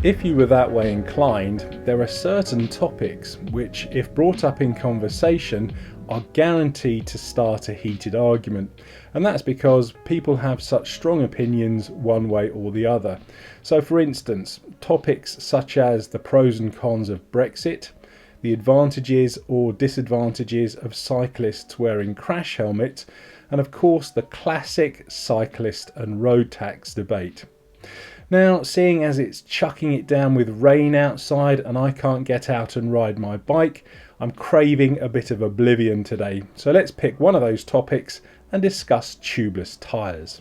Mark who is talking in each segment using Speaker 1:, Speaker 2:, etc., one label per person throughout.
Speaker 1: If you were that way inclined, there are certain topics which, if brought up in conversation, are guaranteed to start a heated argument, and that's because people have such strong opinions one way or the other. So for instance, topics such as the pros and cons of Brexit, the advantages or disadvantages of cyclists wearing crash helmets, and of course the classic cyclist and road tax debate. Now, seeing as it's chucking it down with rain outside and I can't get out and ride my bike, I'm craving a bit of oblivion today. So let's pick one of those topics and discuss tubeless tyres.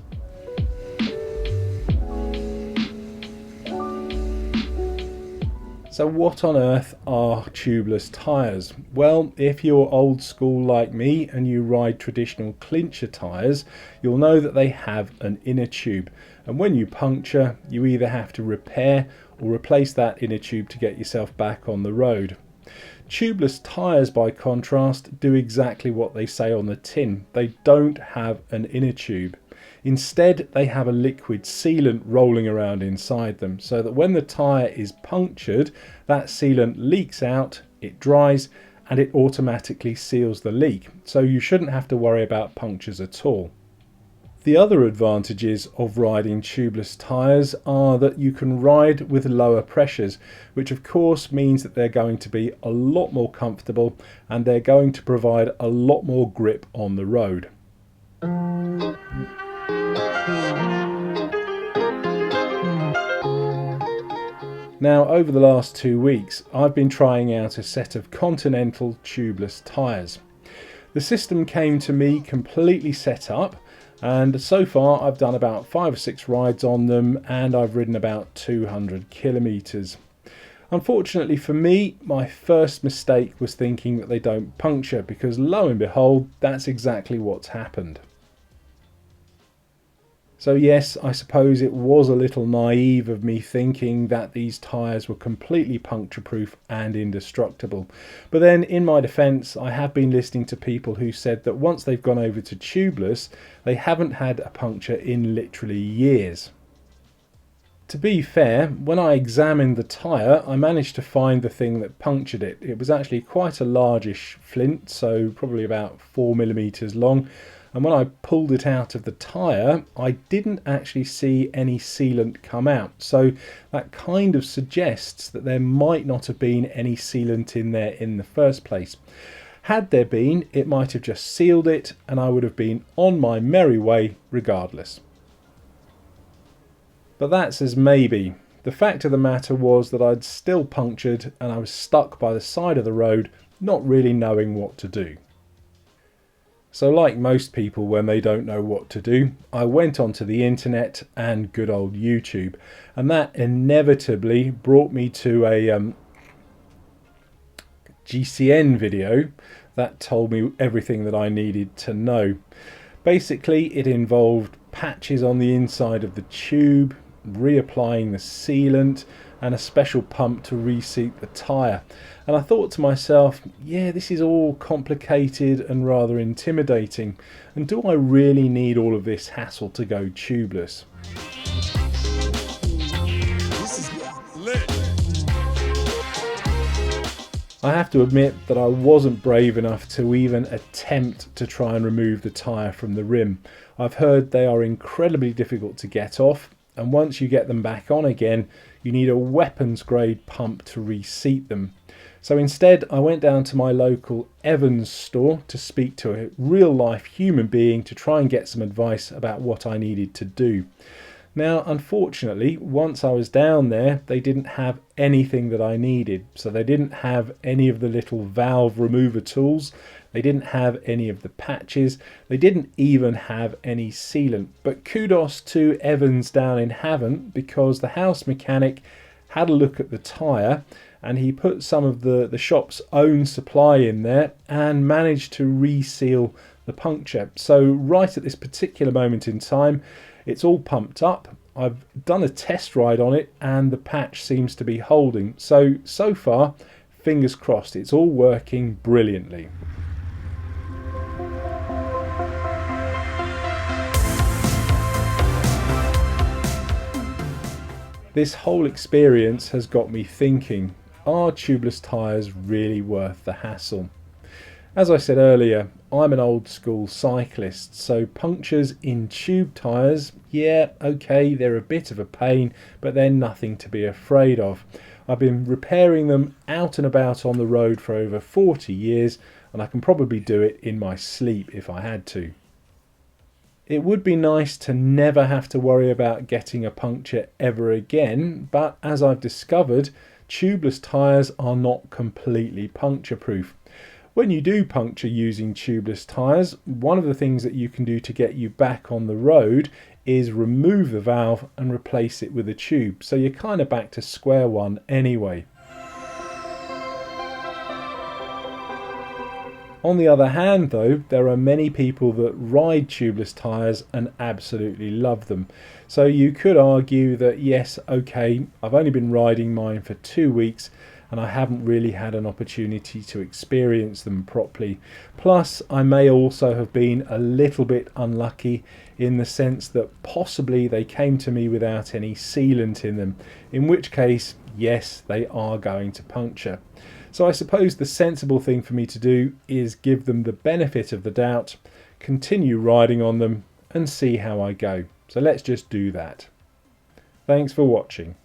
Speaker 1: So what on earth are tubeless tyres? Well, if you're old school like me and you ride traditional clincher tyres, you'll know that they have an inner tube. And when you puncture, you either have to repair or replace that inner tube to get yourself back on the road. Tubeless tyres, by contrast, do exactly what they say on the tin. They don't have an inner tube. Instead, they have a liquid sealant rolling around inside them, so that when the tyre is punctured, that sealant leaks out, it dries, and it automatically seals the leak. So you shouldn't have to worry about punctures at all. The other advantages of riding tubeless tyres are that you can ride with lower pressures, which of course means that they're going to be a lot more comfortable and they're going to provide a lot more grip on the road. Now, over the last 2 weeks, I've been trying out a set of Continental tubeless tyres. The system came to me completely set up, and so far I've done about 5 or 6 rides on them and I've ridden about 200 kilometres. Unfortunately for me, my first mistake was thinking that they don't puncture, because lo and behold, that's exactly what's happened. So yes, I suppose it was a little naive of me thinking that these tyres were completely puncture proof and indestructible. But then in my defence, I have been listening to people who said that once they've gone over to tubeless, they haven't had a puncture in literally years. To be fair, when I examined the tyre, I managed to find the thing that punctured it. It was actually quite a largish flint, so probably about 4mm long. And when I pulled it out of the tyre, I didn't actually see any sealant come out. So that kind of suggests that there might not have been any sealant in there in the first place. Had there been, it might have just sealed it and I would have been on my merry way regardless. But that's as maybe. The fact of the matter was that I'd still punctured and I was stuck by the side of the road, not really knowing what to do. So like most people when they don't know what to do, I went onto the internet and good old YouTube, and that inevitably brought me to a GCN video that told me everything that I needed to know. Basically, it involved patches on the inside of the tube, reapplying the sealant, and a special pump to reseat the tyre. And I thought to myself, yeah, this is all complicated and rather intimidating. And do I really need all of this hassle to go tubeless? This is lit. I have to admit that I wasn't brave enough to even attempt to try and remove the tyre from the rim. I've heard they are incredibly difficult to get off, and once you get them back on again, you need a weapons grade pump to reseat them. So instead, I went down to my local Evans store to speak to a real life human being to try and get some advice about what I needed to do. Now, unfortunately, once I was down there, they didn't have anything that I needed. So they didn't have any of the little valve remover tools. They didn't have any of the patches. They didn't even have any sealant. But kudos to Evans down in Havant, because the house mechanic had a look at the tyre and he put some of the shop's own supply in there and managed to reseal the puncture. So right at this particular moment in time, it's all pumped up. I've done a test ride on it and the patch seems to be holding. So far, fingers crossed, it's all working brilliantly. This whole experience has got me thinking, are tubeless tyres really worth the hassle? As I said earlier, I'm an old school cyclist, so punctures in tube tyres, yeah, okay, they're a bit of a pain, but they're nothing to be afraid of. I've been repairing them out and about on the road for over 40 years, and I can probably do it in my sleep if I had to. It would be nice to never have to worry about getting a puncture ever again, but as I've discovered, tubeless tyres are not completely puncture proof. When you do puncture using tubeless tyres, one of the things that you can do to get you back on the road is remove the valve and replace it with a tube. So you're kind of back to square one anyway. On the other hand though, there are many people that ride tubeless tyres and absolutely love them. So you could argue that yes, okay, I've only been riding mine for 2 weeks and I haven't really had an opportunity to experience them properly. Plus, I may also have been a little bit unlucky in the sense that possibly they came to me without any sealant in them, in which case, yes, they are going to puncture. So I suppose the sensible thing for me to do is give them the benefit of the doubt, continue riding on them and see how I go. So let's just do that. Thanks for watching.